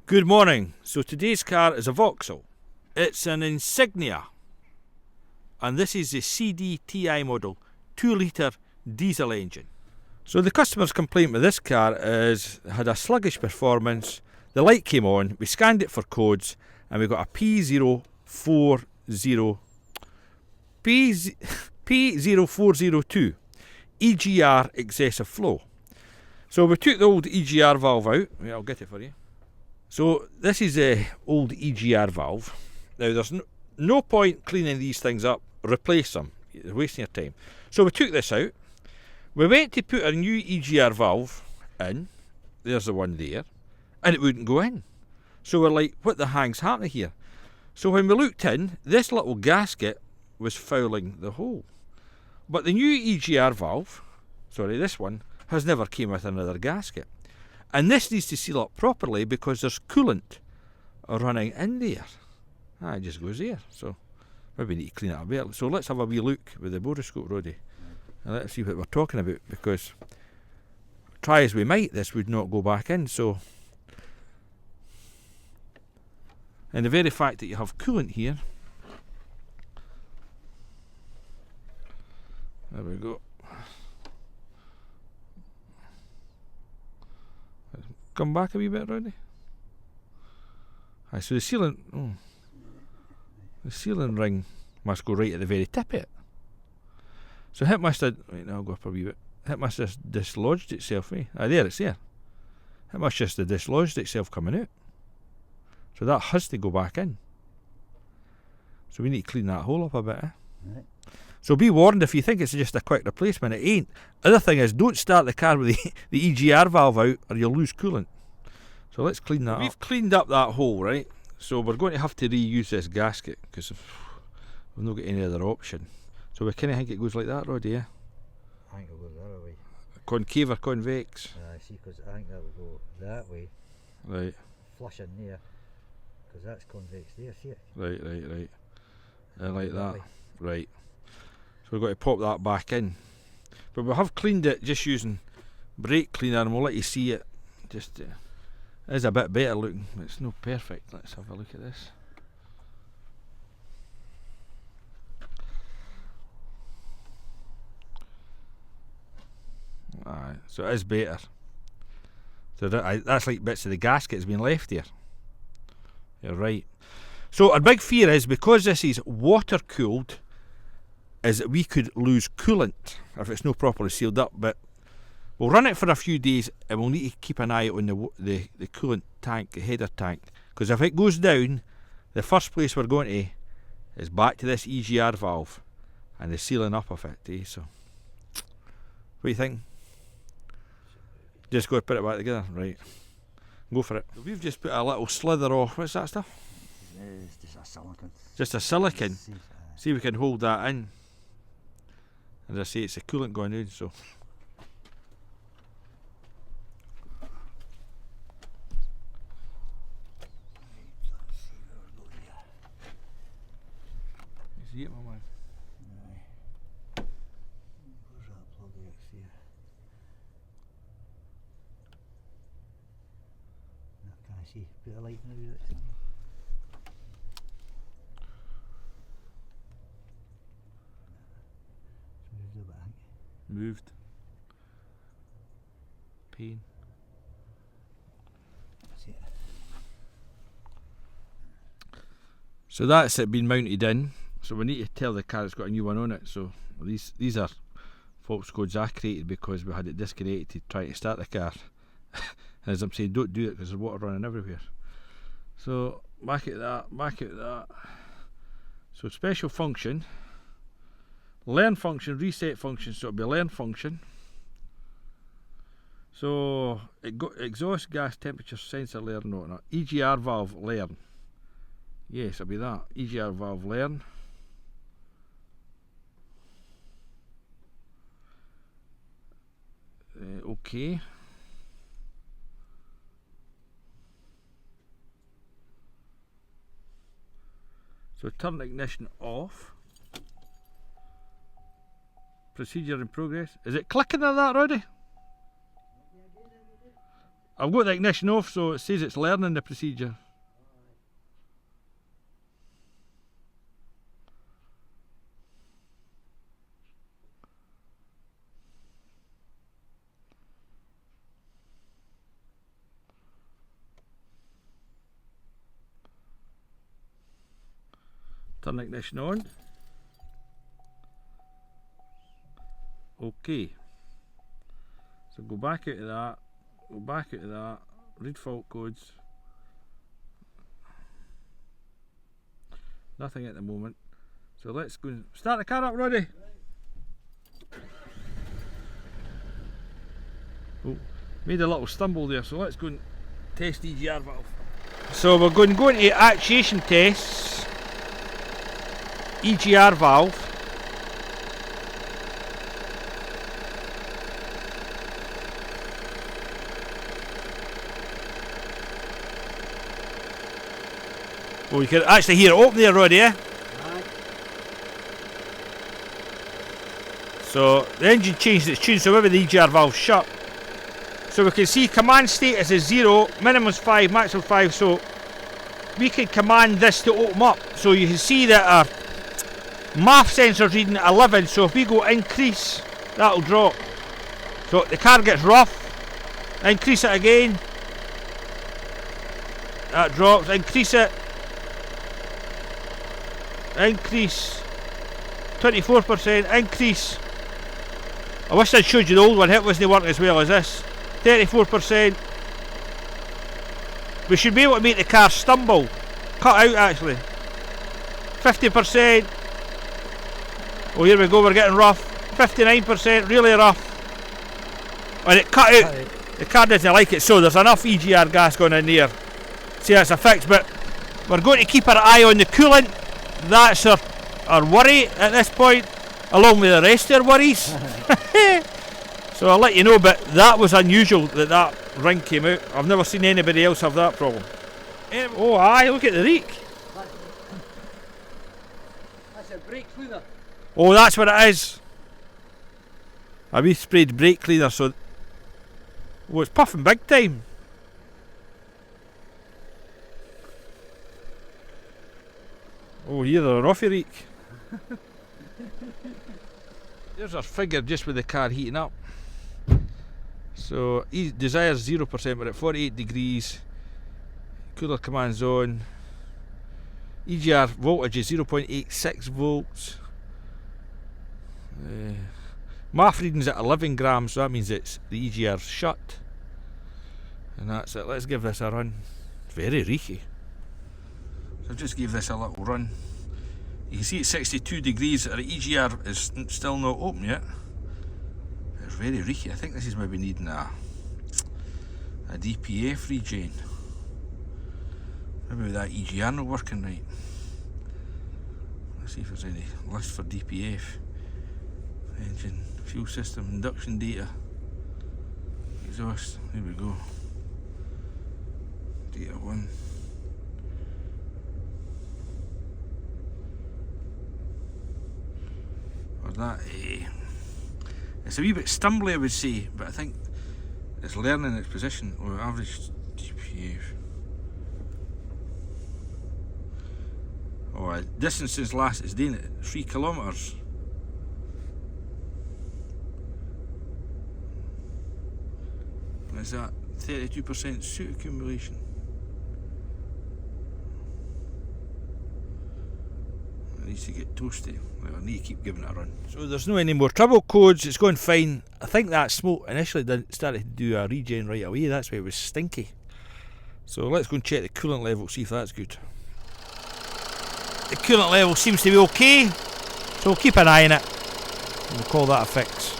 Good morning. So today's car is a Vauxhall. It's an Insignia. And this is the CDTi model, 2 litre diesel engine. So the customer's complaint with this car is it had a sluggish performance. The light came on, we scanned it for codes, and we got a P0402 EGR excessive flow. So we took the old EGR valve out. Yeah, I'll get it for you. So this is the old EGR valve. Now there's no point cleaning these things up, replace them, you're wasting your time. So we took this out, we went to put a new EGR valve in, there's the one there, and it wouldn't go in. So we're like, what the hang's happening here? So when we looked in, this little gasket was fouling the hole. But the new EGR valve, sorry, this one, has never came with another gasket. And this needs to seal up properly because there's coolant running in there. It just goes there. So maybe we need to clean it up a bit. So let's have a wee look with the boroscope, Roddy. And let's see what we're talking about, because try as we might, this would not go back in. So, and the very fact that you have coolant here, there we go. Come back a wee bit, Roddy. So the sealant, the sealing ring must go right at the very tip of it. So it must have, right now I'll go up a wee bit. It must have dislodged itself, eh? There, it's there. It must just have dislodged itself coming out. So that has to go back in. So we need to clean that hole up a bit, eh? Right. So be warned, if you think it's just a quick replacement, it ain't. Other thing is, don't start the car with the EGR valve out or you'll lose coolant. So let's clean that up. We've cleaned up that hole, right? So we're going to have to reuse this gasket because we've not got any other option. So we kind of think it goes like that, Roddy, yeah? I think it'll go that way. Concave or convex? I see, because I think that will go that way. Right. Flush in there, because that's convex there, see it? Right. I like that. Right. So we've got to pop that back in. But we have cleaned it just using brake cleaner, and we'll let you see it. Just it is a bit better looking. It's not perfect. Let's have a look at this. Alright, so it is better. So that's like bits of the gasket has been left here. You're right. So our big fear is, because this is water cooled, is that we could lose coolant if it's not properly sealed up. But we'll run it for a few days, and we'll need to keep an eye on the coolant tank, the header tank, because if it goes down, the first place we're going to is back to this EGR valve and the sealing up of it, eh? So what do you think? Just go and put it back together, right? Go for it. So we've just put a little slither off. What's that stuff? It's just a silicone. Just a silicone. See if we can hold that in. As I say, it's the coolant going in, so. You see it, my man? Where's that plug out here? Can I see? Put a light in the wheel. Moved. Pain. So that's it been mounted in. So we need to tell the car it's got a new one on it. So these are fault codes I created because we had it disconnected trying to start the car. And as I'm saying, don't do it because there's water running everywhere. So back at that. So special function. Learn function, reset function, so it'll be learn function. So exhaust gas temperature sensor learn, no, EGR valve learn. Yes, it'll be that. EGR valve learn. Okay. So turn ignition off. Procedure in progress. Is it clicking on that, Roddy? I've got the ignition off, so it says it's learning the procedure. Turn the ignition on. Okay. So go back out of that, go back out of that, read fault codes. Nothing at the moment. So let's go and start the car up, Roddy. Oh, made a little stumble there, so let's go and test EGR valve. So we're going to go into actuation tests. EGR valve. Well, you can actually hear it open there, Roddy, eh? Aye. So the engine changed its tune, so maybe the EGR valve's shut. So we can see command status is 0, minimum's 5, maximum 5, so we can command this to open up. So you can see that our MAF sensor's reading 11, so if we go increase, that'll drop. So the car gets rough, increase it again, that drops, increase it, increase, 24%, increase. I wish I'd showed you the old one, it wasn't working as well as this. 34%. We should be able to make the car stumble, cut out actually. 50%. Oh, here we go, we're getting rough. 59%, really rough. And it cut out. The car doesn't like it, so there's enough EGR gas going in there. See, that's a fix, but we're going to keep our eye on the coolant. That's our worry at this point, along with the rest of our worries. So I'll let you know, but that was unusual that that ring came out. I've never seen anybody else have that problem. Oh aye, look at the reek. That's a brake cleaner. Oh, that's what it is. We sprayed brake cleaner, so oh, it's puffing big time. Oh, here they're off your reek. There's our figure just with the car heating up. So he desires 0%, but at 48 degrees. Cooler command's on. EGR voltage is 0.86 volts. MAF reading's at 11 grams, so that means it's the EGR's shut. And that's it. Let's give this a run. It's very reeky. So I've just gave this a little run. You can see it's 62 degrees. Our EGR is still not open yet. It's very reeky. I think this is maybe needing a DPF regen. Maybe that EGR not working right. Let's see if there's any list for DPF. Engine, fuel system, induction data, exhaust. Here we go. Data 1. Or that it's a wee bit stumbly, I would say, but I think it's learning its position. Or average DPF. Oh, distance since last is doing it 3 kilometres. Is that 32% soot accumulation? It needs to get toasty. Well, I need to keep giving it a run. So there's no any more trouble codes, it's going fine. I think that smoke initially started to do a regen right away, that's why it was stinky. So let's go and check the coolant level, see if that's good. The coolant level seems to be okay, so we'll keep an eye on it. We'll call that a fix.